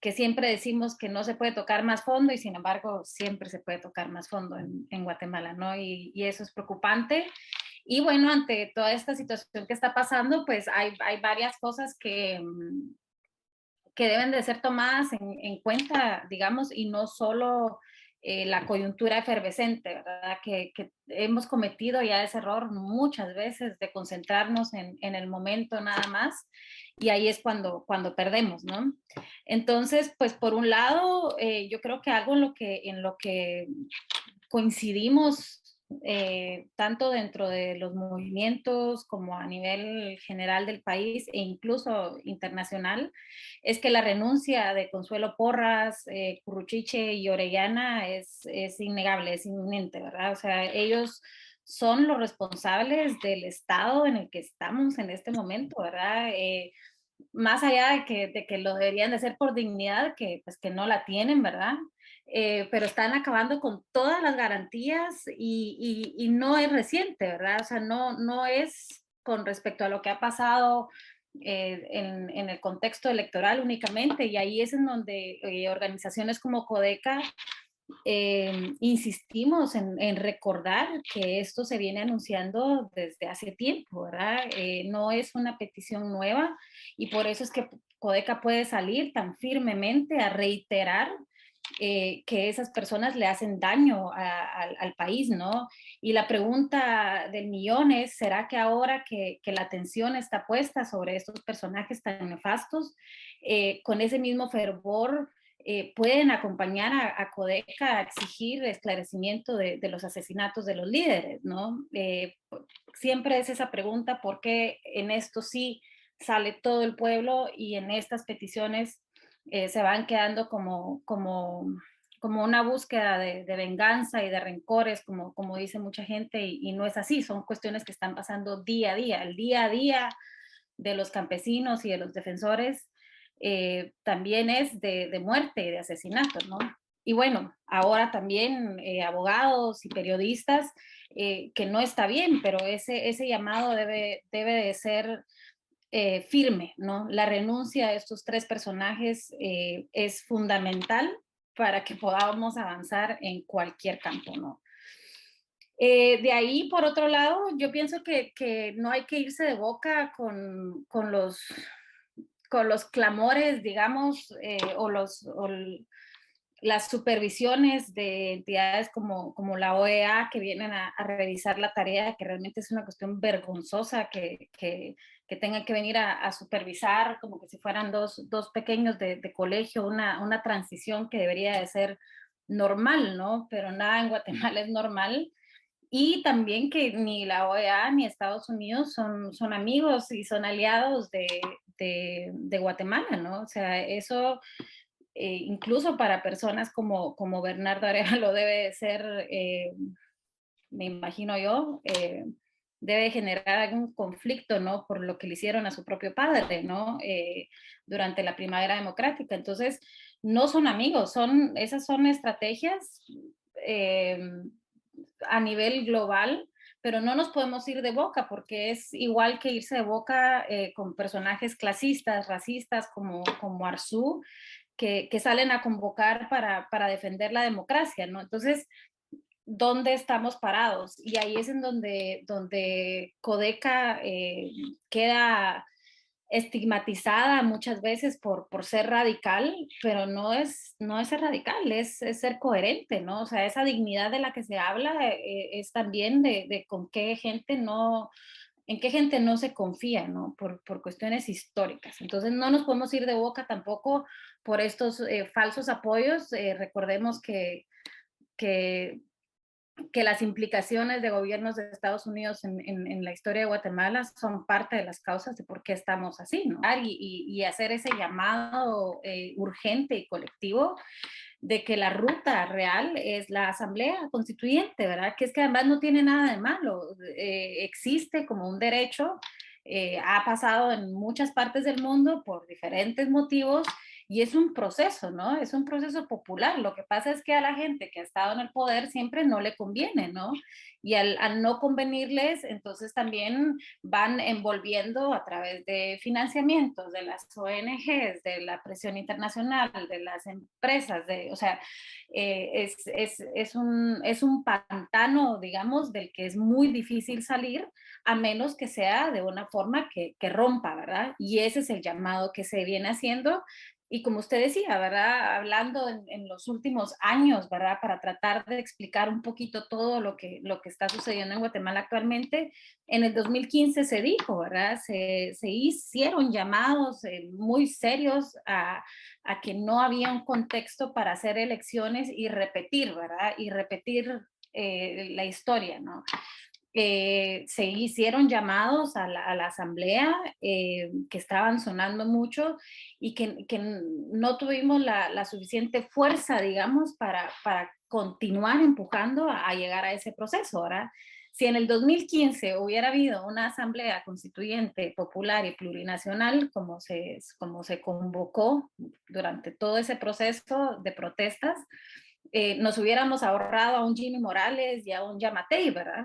que siempre decimos que no se puede tocar más fondo y sin embargo siempre se puede tocar más fondo en Guatemala, ¿no? Y eso es preocupante. Y bueno, ante toda esta situación que está pasando, pues hay varias cosas que deben de ser tomadas en cuenta, digamos, y no solo la coyuntura efervescente, ¿verdad? Que hemos cometido ya ese error muchas veces de concentrarnos en el momento nada más, y ahí es cuando perdemos, ¿no? Entonces, pues por un lado, yo creo que algo en lo que coincidimos tanto dentro de los movimientos como a nivel general del país e incluso internacional, es que la renuncia de Consuelo Porras, Curruchiche y Orellana es innegable, es inminente, ¿verdad? O sea, ellos son los responsables del estado en el que estamos en este momento, ¿verdad? Más allá de que lo deberían de hacer por dignidad, que pues que no la tienen, ¿verdad? Pero están acabando con todas las garantías y no es reciente, ¿verdad? O sea, no es con respecto a lo que ha pasado en el contexto electoral únicamente, y ahí es en donde organizaciones como Codeca insistimos en recordar que esto se viene anunciando desde hace tiempo, ¿verdad? No es una petición nueva y por eso es que Codeca puede salir tan firmemente a reiterar que esas personas le hacen daño al país, ¿no? Y la pregunta del millón es, ¿será que ahora que la atención está puesta sobre estos personajes tan nefastos, con ese mismo fervor pueden acompañar a Codeca a exigir esclarecimiento de los asesinatos de los líderes, ¿no? Siempre es esa pregunta, ¿por qué en esto sí sale todo el pueblo y en estas peticiones se van quedando como una búsqueda de venganza y de rencores, como dice mucha gente, y no es así, son cuestiones que están pasando día a día, el día a día de los campesinos y de los defensores también es de muerte y de asesinato, ¿no? Y bueno, ahora también abogados y periodistas, que no está bien, pero ese llamado debe de ser firme, ¿no? La renuncia de estos tres personajes es fundamental para que podamos avanzar en cualquier campo, ¿no? De ahí, por otro lado, yo pienso que no hay que irse de boca con los clamores, digamos, las supervisiones de entidades como la OEA que vienen a revisar la tarea, que realmente es una cuestión vergonzosa que tengan que venir a supervisar como que si fueran dos pequeños de colegio, una transición que debería de ser normal, ¿no? Pero nada en Guatemala es normal. Y también que ni la OEA ni Estados Unidos son amigos y son aliados de Guatemala, ¿no? O sea, eso incluso para personas como Bernardo Arevalo debe de ser, me imagino yo, debe generar algún conflicto, ¿no? Por lo que le hicieron a su propio padre, ¿no? Durante la primavera democrática. Entonces, no son amigos, esas son estrategias eh, a nivel global, pero no nos podemos ir de boca porque es igual que irse de boca con personajes clasistas, racistas como Arzú, que salen a convocar para defender la democracia, ¿no? Entonces, ¿dónde estamos parados? Y ahí es en donde Codeca queda estigmatizada muchas veces por ser radical, pero no es ser radical, es ser coherente, ¿no? O sea, esa dignidad de la que se habla es también de con qué gente no, en qué gente no se confía, ¿no? Por cuestiones históricas. Entonces no nos podemos ir de boca tampoco por estos falsos apoyos. Recordemos que que las implicaciones de gobiernos de Estados Unidos en la historia de Guatemala son parte de las causas de por qué estamos así, ¿no? Y hacer ese llamado urgente y colectivo de que la ruta real es la asamblea constituyente, ¿verdad? Que es que además no tiene nada de malo, existe como un derecho, ha pasado en muchas partes del mundo por diferentes motivos y es un proceso, ¿no? Es un proceso popular. Lo que pasa es que a la gente que ha estado en el poder siempre no le conviene, ¿no? Y al no convenirles, entonces también van envolviendo a través de financiamientos de las ONGs, de la presión internacional, de las empresas, o sea, es un pantano, digamos, del que es muy difícil salir, a menos que sea de una forma que rompa, ¿verdad? Y ese es el llamado que se viene haciendo. Y como usted decía, ¿verdad? Hablando en los últimos años, ¿verdad? Para tratar de explicar un poquito todo lo que está sucediendo en Guatemala actualmente, en el 2015 se dijo, ¿verdad? Se hicieron llamados muy serios a que no había un contexto para hacer elecciones y repetir, ¿verdad? Y repetir la historia, ¿no? Se hicieron llamados a la asamblea que estaban sonando mucho y que no tuvimos la suficiente fuerza, digamos, para continuar empujando a llegar a ese proceso, ¿verdad? Si en el 2015 hubiera habido una asamblea constituyente popular y plurinacional, como se convocó durante todo ese proceso de protestas, nos hubiéramos ahorrado a un Jimmy Morales y a un Yamatei, ¿verdad?